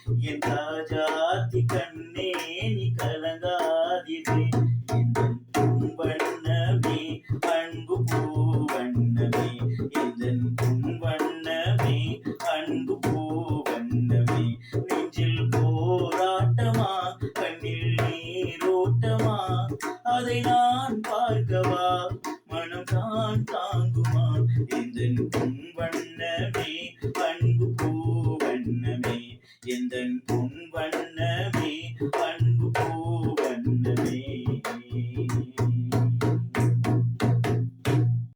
என் ராஜாத்தி கண்ணே நீ கலங்காதிரே. எந்தன் பொன்வண்ணமே அன்பு பூவண்ணமே, எந்தன் பொன்வண்ணமே அன்பு பூவண்ணமே. நெஞ்சில் போராட்டமா கண்ணில் நீரோட்டமா, அதை நான் பார்க்கவா மனம் தான் தாங்குமா. எந்தன் பொன்வண்ணமே அன்பு பூவண்ணமே, எந்தன் பொன்வண்ண